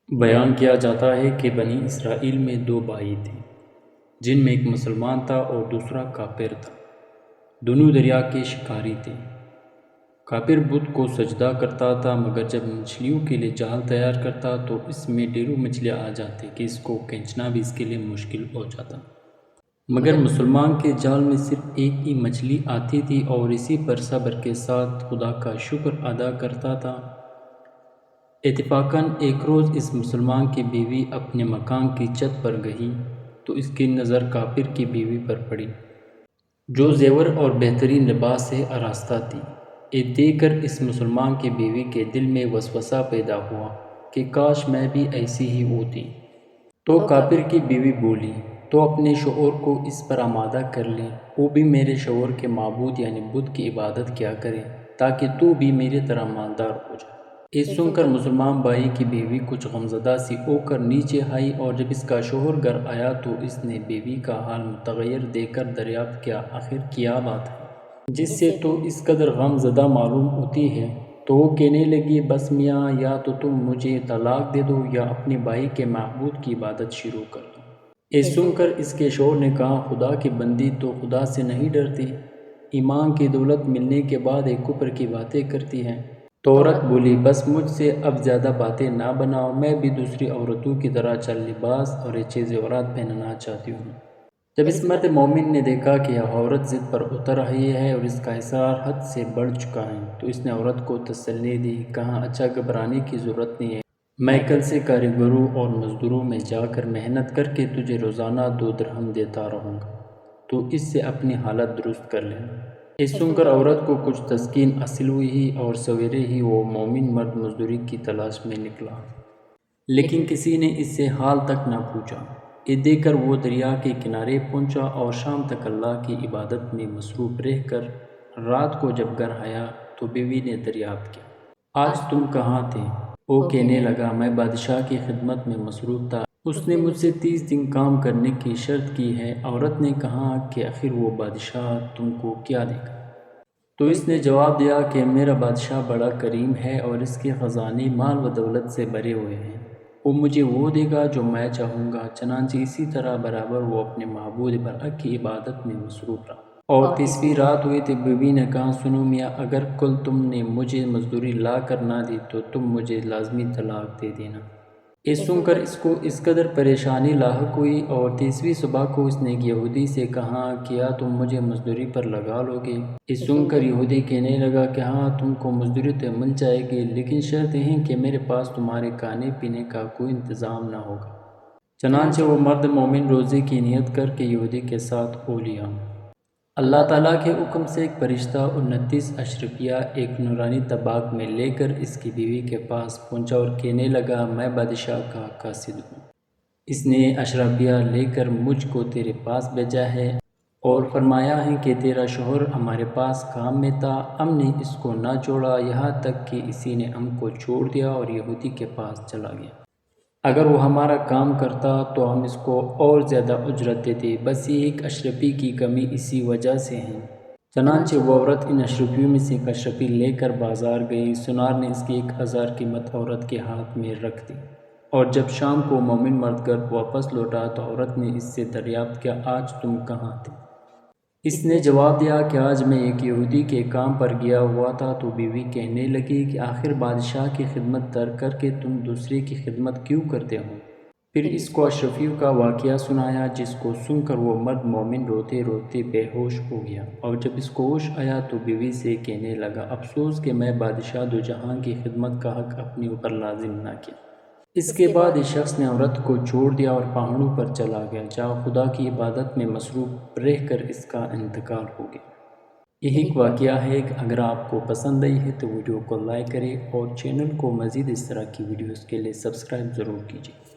بیان کیا جاتا ہے کہ بنی اسرائیل میں دو بھائی تھے جن میں ایک مسلمان تھا اور دوسرا کافر تھا۔ دونوں دریا کے شکاری تھے۔ کافر بت کو سجدہ کرتا تھا، مگر جب مچھلیوں کے لیے جال تیار کرتا تو اس میں ڈھیروں مچھلیاں آ جاتی کہ اس کو کھینچنا بھی اس کے لیے مشکل ہو جاتا۔ مگر مسلمان کے جال میں صرف ایک ہی مچھلی آتی تھی اور اسی پر صبر کے ساتھ خدا کا شکر ادا کرتا تھا۔ اتفاقاً ایک روز اس مسلمان کی بیوی اپنے مکان کی چھت پر گئی تو اس کی نظر کافر کی بیوی پر پڑی، جو زیور اور بہترین لباس سے آراستہ تھی۔ یہ دیکھ کر اس مسلمان کی بیوی کے دل میں وسوسہ پیدا ہوا کہ کاش میں بھی ایسی ہی ہوتی۔ تو کافر کی بیوی بولی، تو اپنے شوہر کو اس پر آمادہ کر لیں، وہ بھی میرے شوہر کے معبود یعنی بت کی عبادت کیا کرے تاکہ تو بھی میری طرح مالدار ہو جائے۔ یہ سن کر مسلمان بھائی کی بیوی کچھ غمزدہ سی ہو کر نیچے آئی، اور جب اس کا شوہر گھر آیا تو اس نے بیوی کا حال متغیر دیکھ کر دریافت کیا آخر کیا بات ہے جس سے تو اس قدر غم زدہ معلوم ہوتی ہے۔ تو وہ کہنے لگی، بس میاں، یا تو تم مجھے طلاق دے دو یا اپنے بھائی کے معبود کی عبادت شروع کر دو۔ یہ سن کر اس کے شوہر نے کہا، خدا کی بندی تو خدا سے نہیں ڈرتی، ایمان کی دولت ملنے کے بعد ایک کفر کی باتیں کرتی ہے۔ تو عورت بولی، بس مجھ سے اب زیادہ باتیں نہ بناؤ، میں بھی دوسری عورتوں کی طرح چل لباس اور یہ چیزیں اورات پہننا چاہتی ہوں۔ جب اس مرد مومن نے دیکھا کہ یہ عورت ضد پر اتر رہی ہے اور اس کا اصرار حد سے بڑھ چکا ہے تو اس نے عورت کو تسلی دی، کہا، اچھا گھبرانے کی ضرورت نہیں ہے، میں کل سے کاریگروں اور مزدوروں میں جا کر محنت کر کے تجھے روزانہ 2 درہم دیتا رہوں گا، تو اس سے اپنی حالت درست کر لینا۔ اس سن کر عورت کو کچھ تسکین حاصل ہوئی اور سویرے ہی وہ مومن مرد مزدوری کی تلاش میں نکلا، لیکن کسی نے اس سے حال تک نہ پوچھا۔ یہ دیکھ کر وہ دریا کے کنارے پہنچا اور شام تک اللہ کی عبادت میں مصروف رہ کر رات کو جب گھر آیا تو بیوی نے دریافت کیا، آج تم کہاں تھے؟ وہ کہنے لگا، میں بادشاہ کی خدمت میں مصروف تھا، اس نے مجھ سے 30 دن کام کرنے کی شرط کی ہے۔ عورت نے کہا کہ آخر وہ بادشاہ تم کو کیا دے گا؟ تو اس نے جواب دیا کہ میرا بادشاہ بڑا کریم ہے اور اس کے خزانے مال و دولت سے بھرے ہوئے ہیں، وہ مجھے وہ دے گا جو میں چاہوں گا۔ چنانچہ اسی طرح برابر وہ اپنے معبود برحق کی عبادت میں مصروف رہا۔ اور 30ویں رات ہوئی تو بیوی نے کہا، سنو میاں، اگر کل تم نے مجھے مزدوری لا کر نہ دی تو تم مجھے لازمی طلاق دے دینا۔ یہ سن کر اس کو اس قدر پریشانی لاحق ہوئی اور 30ویں صبح کو اس نے ایک یہودی سے کہا، کیا تم مجھے مزدوری پر لگا لو گے؟ یہ سن کر یہودی کہنے لگا کہ ہاں، تم کو مزدوری تو مل جائے گی، لیکن شرط یہ ہے کہ میرے پاس تمہارے کھانے پینے کا کوئی انتظام نہ ہوگا۔ چنانچہ وہ مرد مومن روزے کی نیت کر کے یہودی کے ساتھ ہو لیا۔ اللہ تعالیٰ کے حکم سے ایک فرشتہ 29 اشرفیہ ایک نورانی طباق میں لے کر اس کی بیوی کے پاس پہنچا اور کہنے لگا، میں بادشاہ کا قاصد ہوں، اس نے اشرفیہ لے کر مجھ کو تیرے پاس بھیجا ہے اور فرمایا ہے کہ تیرا شوہر ہمارے پاس کام میں تھا، ہم نے اس کو نہ چھوڑا یہاں تک کہ اسی نے ہم کو چھوڑ دیا اور یہودی کے پاس چلا گیا۔ اگر وہ ہمارا کام کرتا تو ہم اس کو اور زیادہ اجرت دیتے، بس یہ ایک اشرفی کی کمی اسی وجہ سے ہے۔ چنانچہ وہ عورت ان اشرفیوں میں سے ایک اشرفی لے کر بازار گئی۔ سنار نے اس کی 1000 قیمت عورت کے ہاتھ میں رکھ دی، اور جب شام کو مومن مرد گھر واپس لوٹا تو عورت نے اس سے دریافت کیا، آج تم کہاں تھے؟ اس نے جواب دیا کہ آج میں ایک یہودی کے کام پر گیا ہوا تھا۔ تو بیوی کہنے لگی کہ آخر بادشاہ کی خدمت ترک کر کے تم دوسرے کی خدمت کیوں کرتے ہو؟ پھر اس کو اشرفیوں کا واقعہ سنایا، جس کو سن کر وہ مرد مومن روتے روتے بے ہوش ہو گیا، اور جب اس کو ہوش آیا تو بیوی سے کہنے لگا، افسوس کہ میں بادشاہ دو جہاں کی خدمت کا حق اپنے اوپر لازم نہ کیا۔ اس کے بعد اس شخص نے عورت کو چھوڑ دیا اور پہاڑوں پر چلا گیا، جہاں خدا کی عبادت میں مصروف رہ کر اس کا انتقال ہو گیا۔ یہ ایک واقعہ ہے کہ اگر آپ کو پسند آئی ہے تو ویڈیو کو لائک کریں اور چینل کو مزید اس طرح کی ویڈیوز کے لیے سبسکرائب ضرور کیجیے۔